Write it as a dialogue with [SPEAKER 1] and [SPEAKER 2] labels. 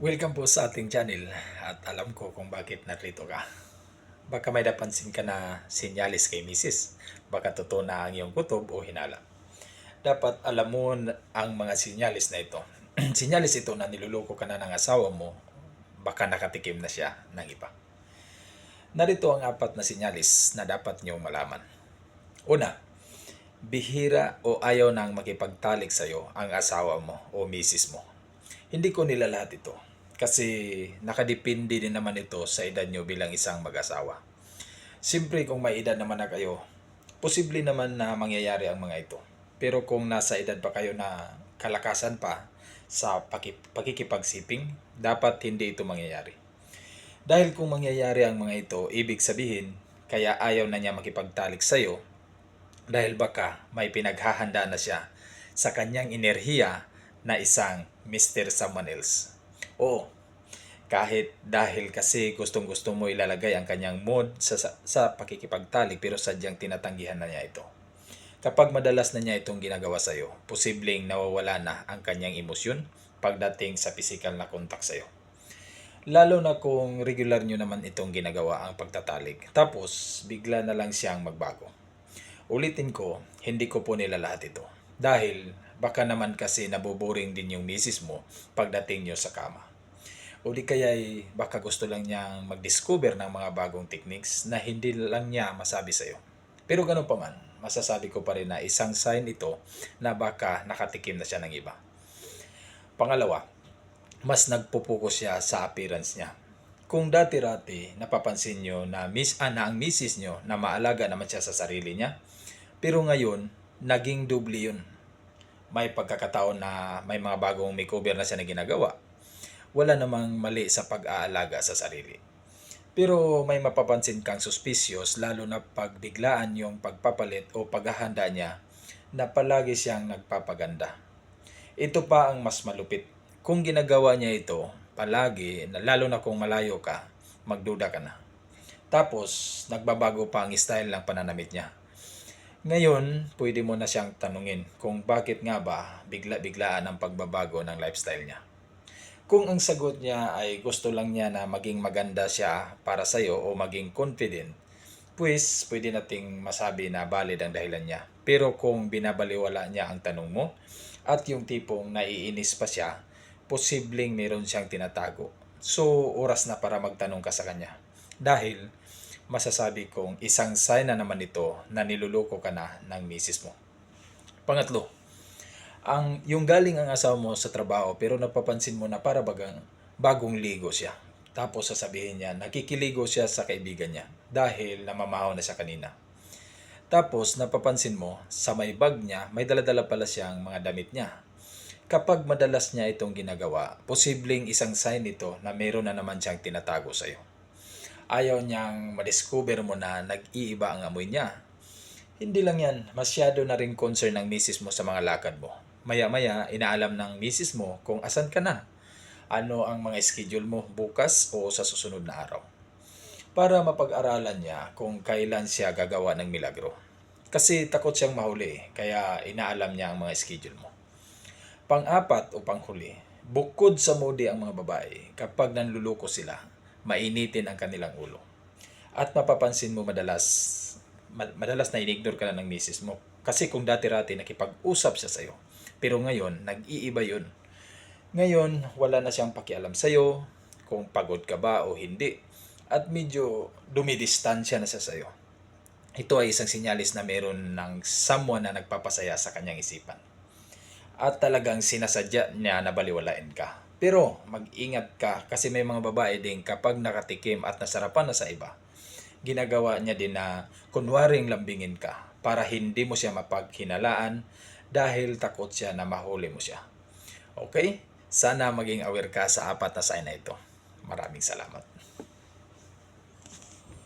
[SPEAKER 1] Welcome po sa ating channel at alam ko kung bakit narito ka. Baka may napansin ka na sinyalis kay misis. Baka totoo na ang iyong kutob o hinala. Dapat alam mo ang mga sinyalis na ito. Sinyalis ito na niluloko ka na ng asawa mo, baka nakatikim na siya ng iba. Narito ang apat na sinyalis na dapat niyong malaman. Una, bihira o ayaw nang makipagtalik sa iyo ang asawa mo o misis mo. Hindi ko nila lahat ito kasi nakadepende din naman ito sa edad nyo bilang isang mag-asawa. Siyempre kung may edad naman na kayo, posible naman na mangyayari ang mga ito. Pero kung nasa edad pa kayo na kalakasan pa sa pakikipagsiping, dapat hindi ito mangyayari. Dahil kung mangyayari ang mga ito, ibig sabihin, kaya ayaw na niya makipagtalik sa iyo dahil baka may pinaghahanda na siya sa kanyang enerhiya na isang Mr. Someone Else. Oo, kahit dahil kasi gustong-gusto mo ilalagay ang kanyang mood sa pakikipagtalik pero sadyang tinatanggihan na niya ito. Kapag madalas na niya itong ginagawa sa iyo, posibleng nawawala na ang kanyang emosyon pagdating sa physical na kontak sa iyo. Lalo na kung regular nyo naman itong ginagawa ang pagtatalik. Tapos, bigla na lang siyang magbago. Ulitin ko, hindi ko po nila lahat ito. Dahil, baka naman kasi naboboring din yung misis mo pagdating nyo sa kama. O di kaya baka gusto lang niyang mag-discover ng mga bagong techniques na hindi lang niya masabi sa'yo. Pero ganun pa man, masasabi ko pa rin na isang sign ito na baka nakatikim na siya ng iba. Pangalawa, mas nagpupokus siya sa appearance niya. Kung dati-rati napapansin nyo na, na ang misis nyo na maalaga naman siya sa sarili niya, pero ngayon, naging doble yun. May pagkakataon na may mga bagong makeover na siya na ginagawa. Wala namang mali sa pag-aalaga sa sarili. Pero may mapapansin kang suspicious lalo na pag biglaan yung pagpapalit o paghahanda niya na palagi siyang nagpapaganda. Ito pa ang mas malupit. Kung ginagawa niya ito palagi, lalo na kung malayo ka, magduda ka na. Tapos, nagbabago pa ang style ng pananamit niya. Ngayon, pwede mo na siyang tanungin kung bakit nga ba bigla-biglaan ang pagbabago ng lifestyle niya. Kung ang sagot niya ay gusto lang niya na maging maganda siya para sa'yo o maging confident, pues pwede nating masabi na valid ang dahilan niya. Pero kung binabaliwala niya ang tanong mo at yung tipong naiinis pa siya, posibleng meron siyang tinatago. So, oras na para magtanong ka sa kanya. Dahil, masasabi kong isang sign na naman ito na niluloko ka na ng misis mo. Pangatlo, yung galing ang asawa mo sa trabaho pero napapansin mo na para bagang bagong ligo siya. Tapos sasabihin niya, nakikiligo siya sa kaibigan niya dahil namamahaw na siya kanina. Tapos napapansin mo, sa may bag niya, may daladala pala siyang mga damit niya. Kapag madalas niya itong ginagawa, posibleng isang sign ito na meron na naman siyang tinatago sa iyo. Ayaw niyang madiscover mo na nag-iiba ang amoy niya. Hindi lang yan, masyado na rin concern ng misis mo sa mga lakad mo. Maya-maya, inaalam ng misis mo kung asan ka na. Ano ang mga schedule mo bukas o sa susunod na araw. Para mapag-aralan niya kung kailan siya gagawa ng milagro. Kasi takot siyang mahuli, kaya inaalam niya ang mga schedule mo. Pang-apat o panghuli, bukod sa moody ang mga babae, kapag nanluloko sila, mainitin ang kanilang ulo. At mapapansin mo madalas na in-ignore ka na ng misis mo. Kasi kung dati-rati nakipag-usap siya sa'yo, pero ngayon, nag-iiba yun. Ngayon, wala na siyang pakialam sa'yo, kung pagod ka ba o hindi, at medyo dumidistansya na siya sa'yo. Ito ay isang sinyalis na meron ng someone na nagpapasaya sa kanyang isipan. At talagang sinasadya niya na baliwalain ka. Pero mag-ingat ka kasi may mga babae din kapag nakatikim at nasarapan na sa iba, ginagawa niya din na kunwaring lambingin ka para hindi mo siya mapaghinalaan dahil takot siya na mahuli mo siya. Okay? Sana maging aware ka sa apat na sign na ito. Maraming salamat.